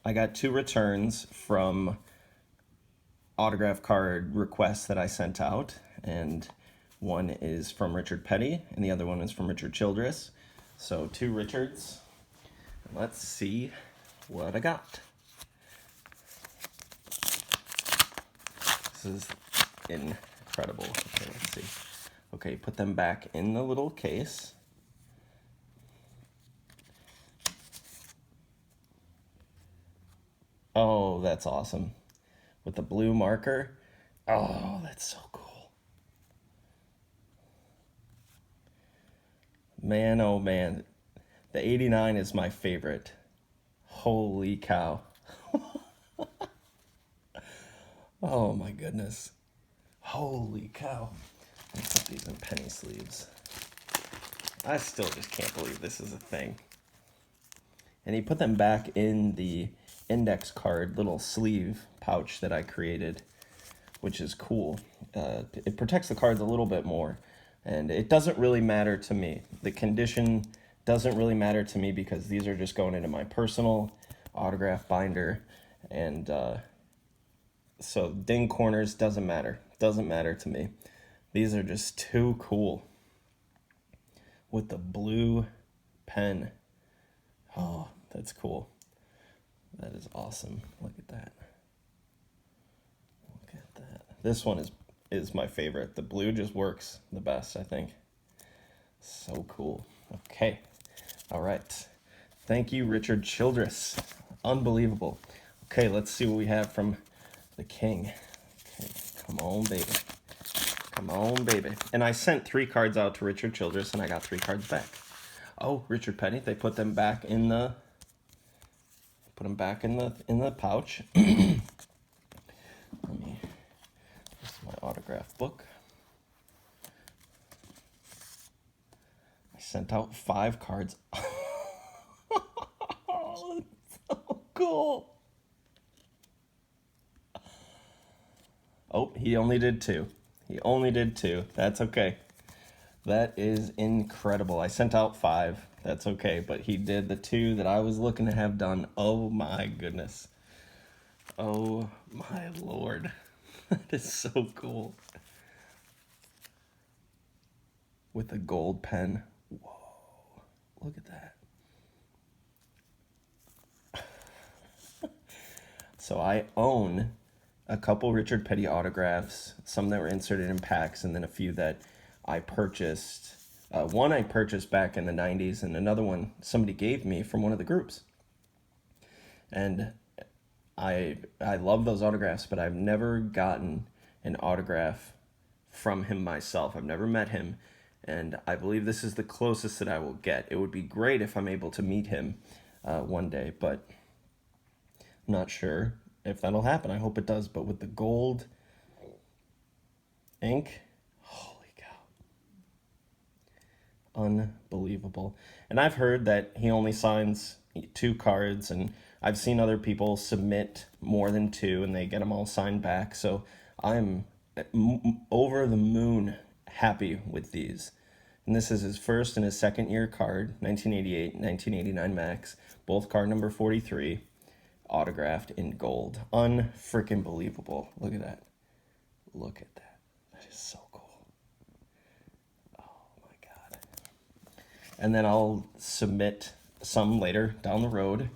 I got 2 returns from autograph card requests that I sent out, and one is from Richard Petty and the other one is from Richard Childress. So 2 Richards. Let's see what I got. This is incredible. Okay, let's see. Okay, put them back in the little case. Oh, that's awesome. With the blue marker. Oh, that's so cool. Man, oh man. The 89 is my favorite. Holy cow. Oh my goodness. Holy cow. Let's put these in penny sleeves. I still just can't believe this is a thing. And he put them back in the index card little sleeve pouch that I created, which is cool. It protects the cards a little bit more, and it doesn't really matter to me. The condition doesn't really matter to me because these are just going into my personal autograph binder, and so ding corners doesn't matter to me. These are just too cool with the blue pen. Oh, that's cool. That is awesome. Look at that. Look at that. This one is my favorite. The blue just works the best, I think. So cool. Okay. All right. Thank you, Richard Childress. Unbelievable. Okay, let's see what we have from the king. Okay, come on, baby. Come on, baby. And I sent 3 cards out to Richard Childress, and I got 3 cards back. Oh, Richard Petty. They put them back in the pouch. Let me. This is my autograph book. I sent out 5 cards. Oh, that's so cool. Oh, he only did 2. He only did 2. That's okay. That is incredible. I sent out 5. That's okay. But he did the 2 that I was looking to have done. Oh my goodness. Oh my Lord. That is so cool. With a gold pen. Whoa. Look at that. So I own a couple Richard Petty autographs, some that were inserted in packs, and then a few that I purchased. One I purchased back in the 90s, and another one somebody gave me from one of the groups. And I love those autographs, but I've never gotten an autograph from him myself. I've never met him, and I believe this is the closest that I will get. It would be great if I'm able to meet him one day, but I'm not sure if that'll happen. I hope it does, but with the gold ink, holy cow. Unbelievable. And I've heard that he only signs 2 cards, and I've seen other people submit more than 2 and they get them all signed back. So I'm over the moon happy with these. And this is his first and his second year card, 1988, 1989 MAXX, both card number 43. Autographed in gold. Unfreaking believable. Look at that. Look at that. That is so cool. Oh my God. And then I'll submit some later down the road.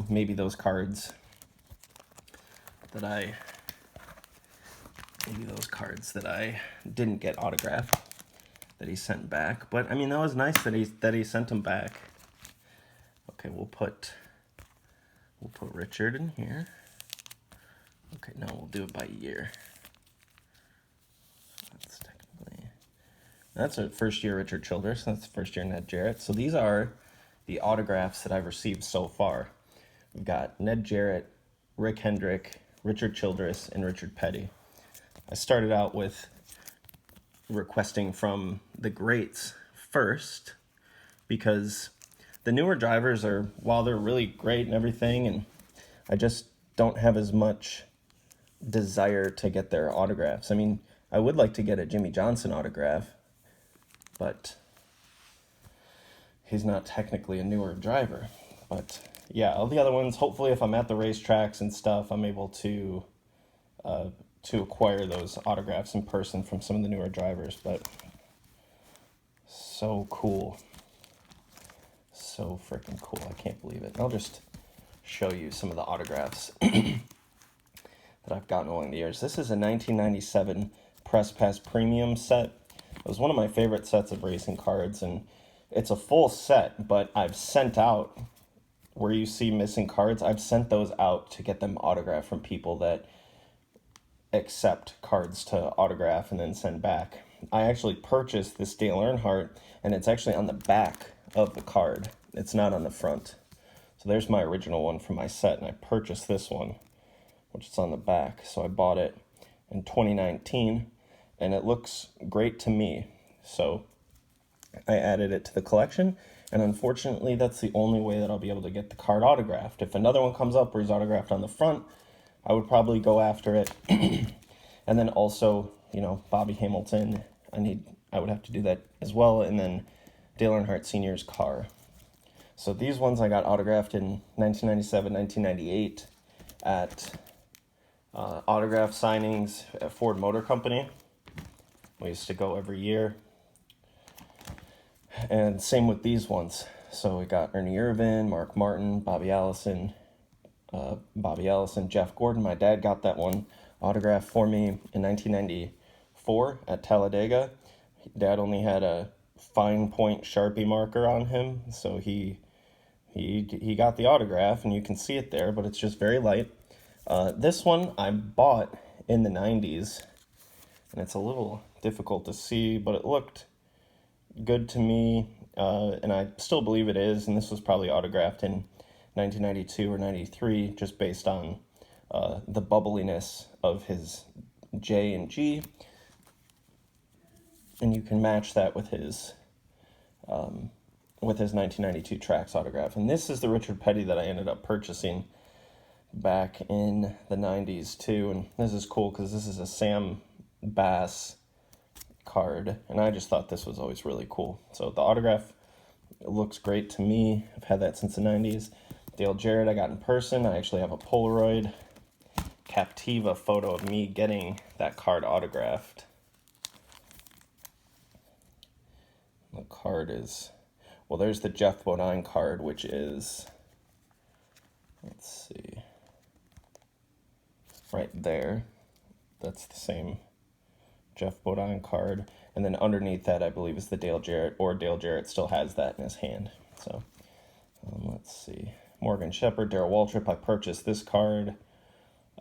Maybe those cards that I didn't get autographed that he sent back. But I mean, that was nice that he sent them back. Okay, we'll put Richard in here. Okay, no, we'll do it by year. That's a first year Richard Childress. That's the first year Ned Jarrett. So these are the autographs that I've received so far. We've got Ned Jarrett, Rick Hendrick, Richard Childress, and Richard Petty. I started out with requesting from the greats first because the newer drivers are, while they're really great and everything, and I just don't have as much desire to get their autographs. I mean, I would like to get a Jimmy Johnson autograph, but he's not technically a newer driver. But yeah, all the other ones, hopefully if I'm at the racetracks and stuff, I'm able to acquire those autographs in person from some of the newer drivers. But so cool. So freaking cool. I can't believe it. I'll just show you some of the autographs that I've gotten along the years. This is a 1997 Press Pass Premium set. It was one of my favorite sets of racing cards, and it's a full set, but I've sent out, where you see missing cards, I've sent those out to get them autographed from people that accept cards to autograph and then send back. I actually purchased this Dale Earnhardt, and it's actually on the back of the card. It's not on the front. So there's my original one from my set, and I purchased this one, which is on the back. So I bought it in 2019, and it looks great to me. So I added it to the collection, and unfortunately that's the only way that I'll be able to get the card autographed. If another one comes up where he's autographed on the front, I would probably go after it. And then also, you know, Bobby Hamilton, I would have to do that as well. And then Dale Earnhardt Sr.'s car. So these ones I got autographed in 1997, 1998 at autograph signings at Ford Motor Company. We used to go every year. And same with these ones. So we got Ernie Irvin, Mark Martin, Bobby Allison, Jeff Gordon. My dad got that one autographed for me in 1994 at Talladega. Dad only had a fine point Sharpie marker on him, so he got the autograph, and you can see it there, but it's just very light. This one I bought in the 90s, and it's a little difficult to see, but it looked good to me, and I still believe it is, and this was probably autographed in 1992 or 93, just based on the bubbliness of his J and G, and you can match that with his 1992 Trax autograph. And this is the Richard Petty that I ended up purchasing back in the 90s too, and this is cool because this is a Sam Bass card, and I just thought this was always really cool. So the autograph, it looks great to me. I've had that since the 90s. Dale Jarrett I got in person. I actually have a Polaroid Captiva photo of me getting that card autographed. The card is, well, there's the Jeff Bodine card, which is, let's see, right there. That's the same Jeff Bodine card. And then underneath that, I believe, is the Dale Jarrett, or Dale Jarrett still has that in his hand. So let's see. Morgan Shepherd, Darrell Waltrip, I purchased this card.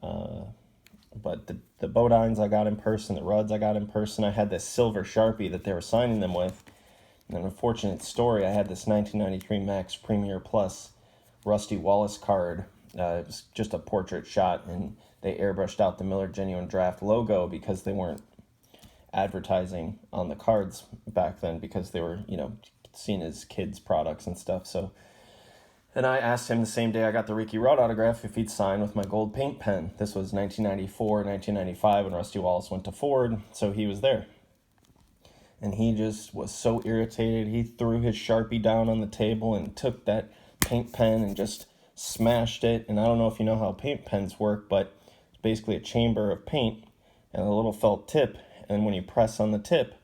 But the Bodines I got in person, the Rudds I got in person. I had this silver Sharpie that they were signing them with. And an unfortunate story, I had this 1993 MAXX Premier Plus Rusty Wallace card. It was just a portrait shot, and they airbrushed out the Miller Genuine Draft logo because they weren't advertising on the cards back then, because they were, you know, seen as kids' products and stuff. So, and I asked him the same day I got the Ricky Rudd autograph if he'd sign with my gold paint pen. This was 1994, 1995 when Rusty Wallace went to Ford, so he was there. And he just was so irritated. He threw his Sharpie down on the table and took that paint pen and just smashed it. And I don't know if you know how paint pens work, but it's basically a chamber of paint and a little felt tip. And when you press on the tip,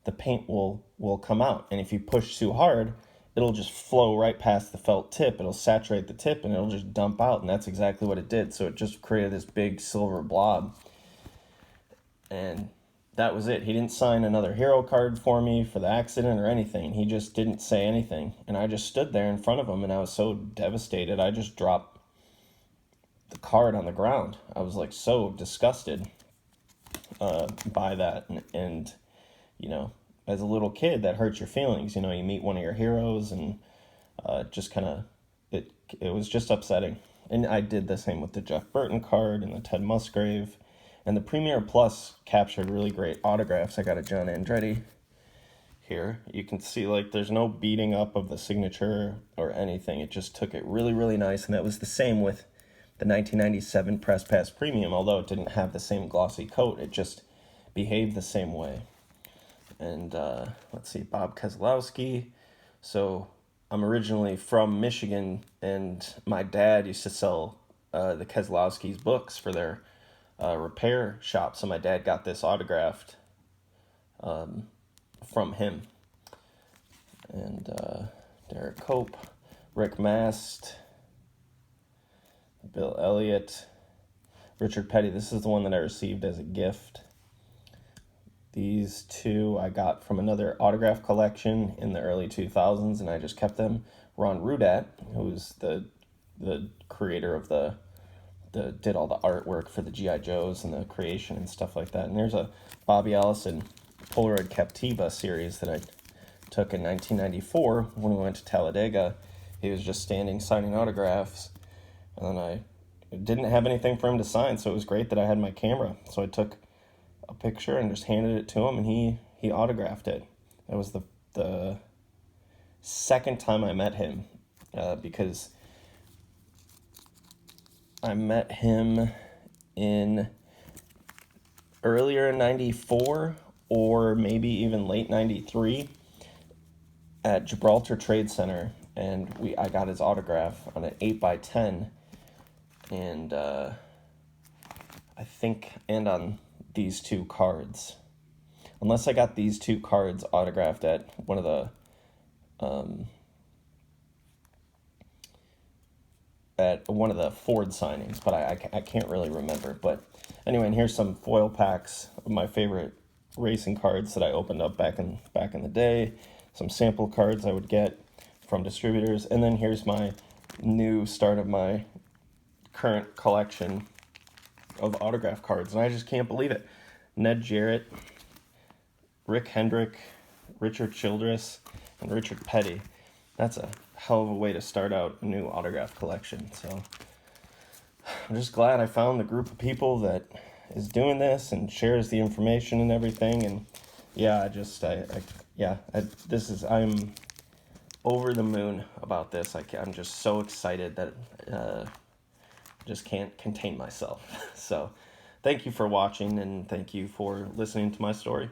the paint will come out. And if you push too hard, it'll just flow right past the felt tip. It'll saturate the tip and it'll just dump out. And that's exactly what it did. So it just created this big silver blob. And that was it. He didn't sign another hero card for me for the accident or anything. He just didn't say anything. And I just stood there in front of him, and I was so devastated. I just dropped the card on the ground. I was like so disgusted by that. And, you know, as a little kid, that hurts your feelings. You know, you meet one of your heroes, and just kind of, it was just upsetting. And I did the same with the Jeff Burton card and the Ted Musgrave. And the Premier Plus captured really great autographs. I got a John Andretti here. You can see, like, there's no beating up of the signature or anything. It just took it really, really nice. And that was the same with the 1997 Press Pass Premium. Although it didn't have the same glossy coat, it just behaved the same way. And let's see, Bob Keselowski. So I'm originally from Michigan, and my dad used to sell the Keselowski's books for their repair shop. So my dad got this autographed from him. And Derek Cope, Rick Mast, Bill Elliott, Richard Petty. This is the one that I received as a gift. These two I got from another autograph collection in the early 2000s, and I just kept them. Ron Rudat, who's the creator of did all the artwork for the G.I. Joes and the creation and stuff like that. And there's a Bobby Allison Polaroid Captiva series that I took in 1994 when we went to Talladega. He was just standing signing autographs, and then I didn't have anything for him to sign, so it was great that I had my camera. So I took a picture and just handed it to him, and he autographed it. That was the second time I met him, because I met him earlier in 94 or maybe even late 93 at Gibraltar Trade Center, and I got his autograph on an 8x10, and I think, and on these two cards. Unless I got these two cards autographed at one of the Ford signings, but I can't really remember. But anyway, and here's some foil packs of my favorite racing cards that I opened up back in the day. Some sample cards I would get from distributors, and then here's my new start of my current collection of autograph cards, and I just can't believe it. Ned Jarrett, Rick Hendrick, Richard Childress, and Richard Petty. That's a hell of a way to start out a new autograph collection. So I'm just glad I found the group of people that is doing this and shares the information and everything. And yeah, I'm over the moon about this. I'm just so excited that just can't contain myself. So thank you for watching, and thank you for listening to my story.